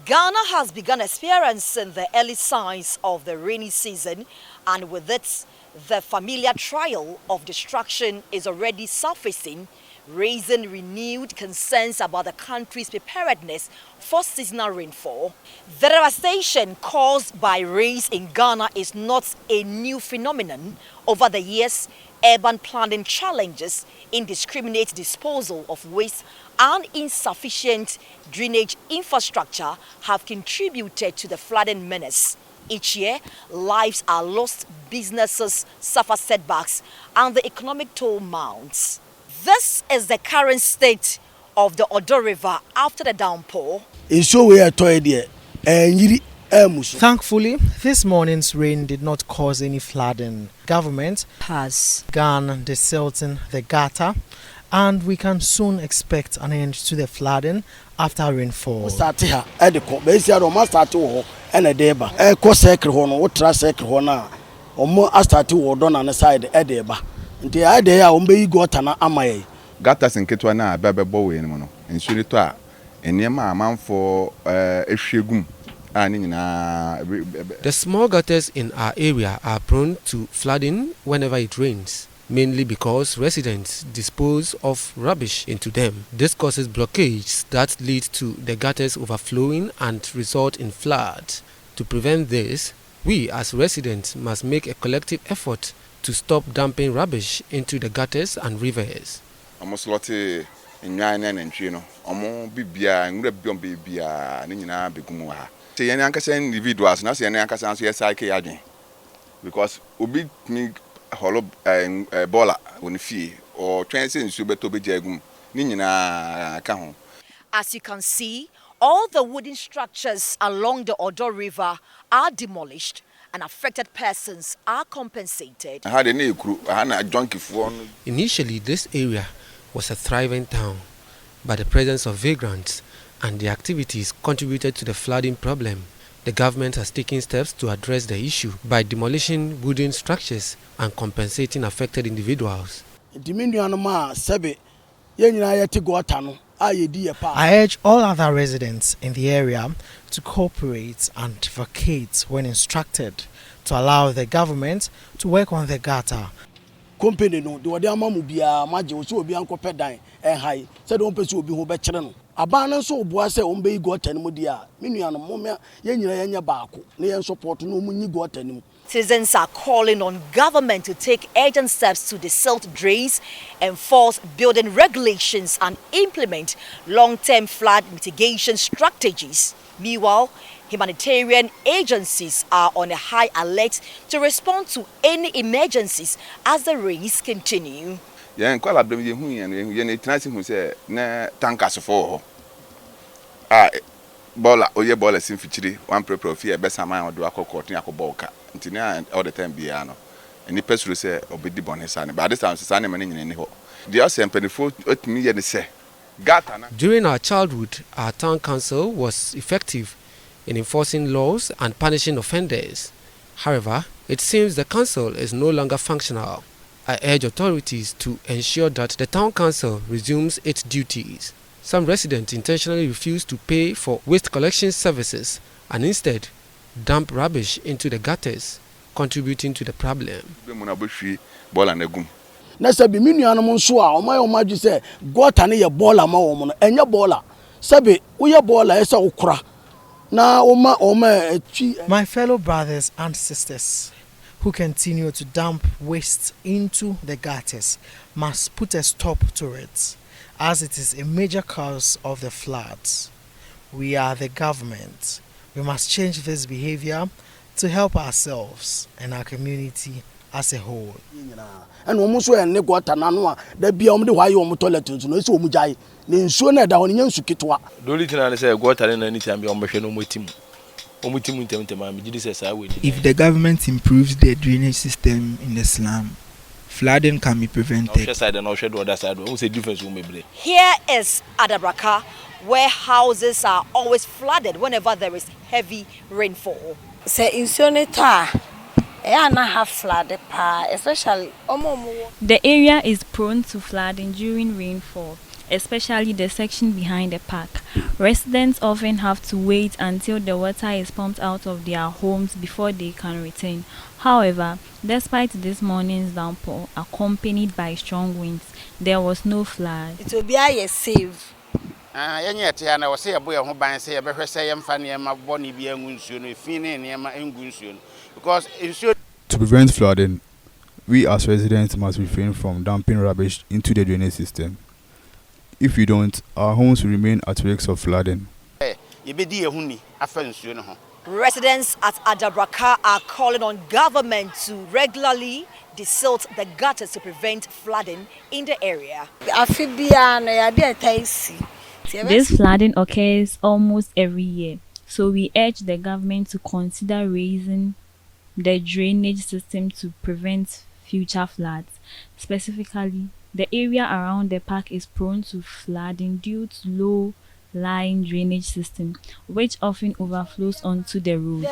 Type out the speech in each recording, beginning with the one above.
Ghana has begun experiencing the early signs of the rainy season, and with it, the familiar trial of destruction is already surfacing, raising renewed concerns about the country's preparedness for seasonal rainfall. The devastation caused by rains in Ghana is not a new phenomenon. Over the years, urban planning challenges, indiscriminate disposal of waste, and insufficient drainage infrastructure have contributed to the flooding menace. Each year, lives are lost, businesses suffer setbacks, and the economic toll mounts. This is the current state of the Odo River after the downpour. Thankfully, this morning's rain did not cause any flooding. Government has begun desilting the gutter, and we can soon expect an end to the flooding after rainfall. Gutters in Ketwana, Bababo, and Surita, and Yama, man for Eshigum. The small gutters in our area are prone to flooding whenever it rains, mainly because residents dispose of rubbish into them. This causes blockades that lead to the gutters overflowing and result in floods. To prevent this, we as residents must make a collective effort to stop dumping rubbish into the gutters and rivers. Almost lotte in Yan and Chino, Omo Bibia, and Rebbion Bibia, Nina Bigumwa. Say any Ankasan individuals, not any Ankasan, yes, I can. Because Ubi me hollow and bola when fee or transit Subeto Bijagum, Nina Kahon. As you can see, all the wooden structures along the Odo River are demolished and affected persons are compensated. I had a new crew, I had a junkie phone. Initially, this area was a thriving town, but the presence of vagrants and their activities contributed to the flooding problem. The government has taken steps to address the issue by demolishing wooden structures and compensating affected individuals. I urge all other residents in the area to cooperate and vacate when instructed to allow the government to work on the gutter. Company no the odiama mu bia maje so obi ankopɛ dan high said on person obi ho bɛkyere no abana so oboa sɛ on be go tani mu dia menu no mo ye nyina yenya baako na yen support no mu nyi go tani mu. Citizens are calling on government to take urgent steps to desilt drains, enforce building regulations, and implement long-term flood mitigation strategies. Meanwhile, humanitarian agencies are on a high alert to respond to any emergencies as the rains continue. Yeah, call up the Yen Transit who said, na tankers for Bola, or your bola sinfitri, one prepare of fear, best amount of Duaco Court, Yako Boka, until all the time piano. And the person will say, Obey the bonnet, son, but this time, Sunday morning in any hole. The other 24 me and say, During our childhood, our town council was effective in enforcing laws and punishing offenders. However, it seems the council is no longer functional. I urge authorities to ensure that the town council resumes its duties. Some residents intentionally refuse to pay for waste collection services and instead dump rubbish into the gutters, contributing to the problem. Na be minu anum so a omaju say gota ne ye bola ma wo no enya bola sabe wo ye bola esa ukura na oma My fellow brothers and sisters who continue to dump waste into the gutters must put a stop to it, as it is a major cause of the floods. We are the government. We must change this behavior to help ourselves and our community as a whole. And almost when they got an annual, there be only why you toilet no so mujai. Then sooner down in Sukitwa. The only thing I say, got any time be on machine with him. If the government improves the drainage system in the slum, flooding can be prevented. Here is Adabraka, where houses are always flooded whenever there is heavy rainfall. The area is prone to flooding during rainfall, especially the section behind the park. Residents often have to wait until the water is pumped out of their homes before they can return. However, despite this morning's downpour, accompanied by strong winds, there was no flood. It will be a save. To prevent flooding, we as residents must refrain from dumping rubbish into the drainage system. If we don't, our homes will remain at risk of flooding. Residents at Adabraka are calling on government to regularly desilt the gutters to prevent flooding in the area. This flooding occurs almost every year, so we urge the government to consider raising the drainage system to prevent future floods. Specifically, the area around the park is prone to flooding due to low-lying drainage system, which often overflows onto the road.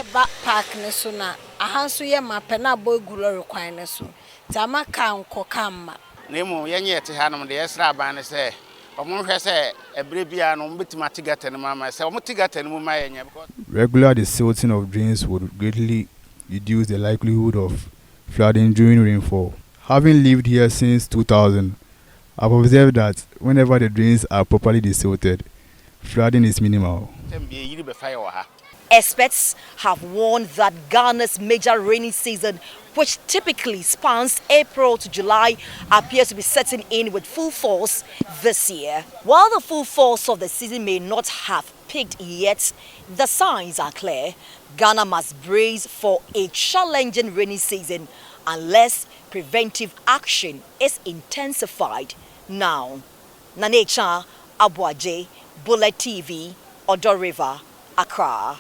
Regular desilting of drains would greatly reduce the likelihood of flooding during rainfall. Having lived here since 2000, I've observed that whenever the drains are properly desilted, flooding is minimal. Experts have warned that Ghana's major rainy season, which typically spans April to July, appears to be setting in with full force this year. While the full force of the season may not have peaked yet, the signs are clear. Ghana must brace for a challenging rainy season unless preventive action is intensified now. Achiaa Aboagye, Bullet TV, Odo River, Accra.